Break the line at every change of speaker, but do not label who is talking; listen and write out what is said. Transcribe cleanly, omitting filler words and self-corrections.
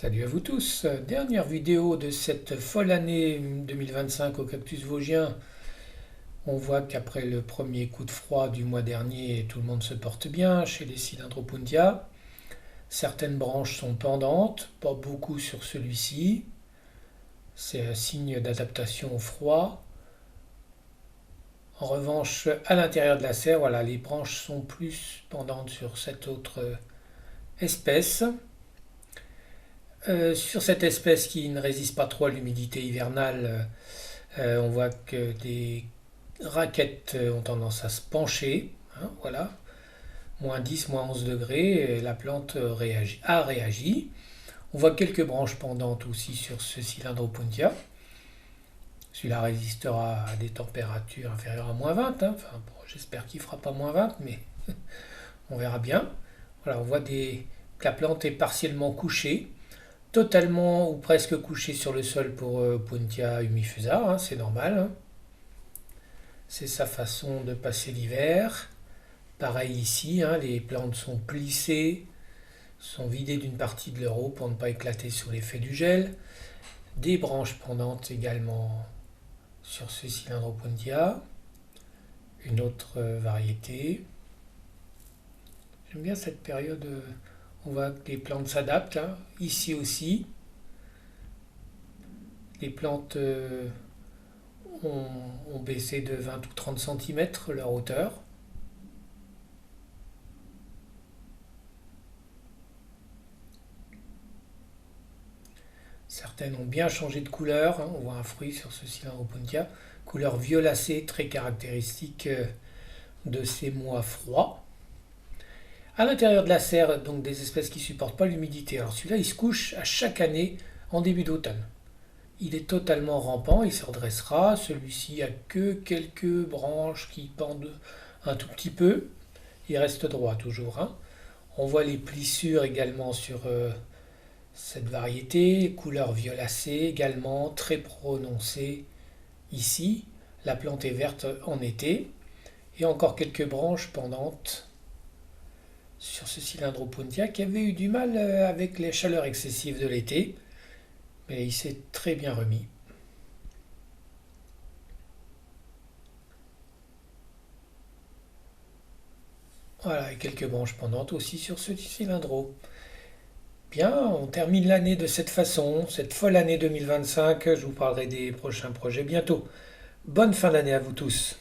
Salut à vous tous, dernière vidéo de cette folle année 2025 au cactus vosgien. On voit qu'après le premier coup de froid du mois dernier, tout le monde se porte bien chez les Cylindropuntia. Certaines branches sont pendantes, pas beaucoup sur celui-ci. C'est un signe d'adaptation au froid. En revanche, à l'intérieur de la serre, voilà, les branches sont plus pendantes sur cette autre espèce. Sur cette espèce qui ne résiste pas trop à l'humidité hivernale, on voit que des raquettes ont tendance à se pencher. Hein, voilà, moins 10, moins 11 degrés, et la plante a réagi. On voit quelques branches pendantes aussi sur ce Cylindropuntia. Celui-là résistera à des températures inférieures à moins 20. Hein. Enfin, bon, j'espère qu'il ne fera pas moins 20, mais on verra bien. Voilà, on voit que la plante est partiellement couchée, totalement ou presque couchée sur le sol pour Puntia humifusa, hein, c'est normal. Hein. C'est sa façon de passer l'hiver. Pareil ici, hein, les plantes sont plissées, sont vidées d'une partie de leur eau pour ne pas éclater sous l'effet du gel. Des branches pendantes également sur ce Cylindropuntia. Une autre variété. J'aime bien cette période, on voit que les plantes s'adaptent. Hein. Ici aussi, les plantes ont baissé de 20 ou 30 cm leur hauteur. Certaines ont bien changé de couleur. Hein. On voit un fruit sur ce Cylindropuntia, couleur violacée, très caractéristique de ces mois froids. À l'intérieur de la serre, donc des espèces qui ne supportent pas l'humidité. Alors celui-là, il se couche à chaque année en début d'automne. Il est totalement rampant, il se redressera. Celui-ci a que quelques branches qui pendent un tout petit peu. Il reste droit toujours. Hein. On voit les plissures également sur cette variété, couleur violacée également, très prononcée ici. La plante est verte en été. Et encore quelques branches pendantes sur ce Cylindropuntia qui avait eu du mal avec les chaleurs excessives de l'été. Mais il s'est très bien remis. Voilà, et quelques branches pendantes aussi sur ce cylindro. Bien, on termine l'année de cette façon, cette folle année 2025. Je vous parlerai des prochains projets bientôt. Bonne fin d'année à vous tous.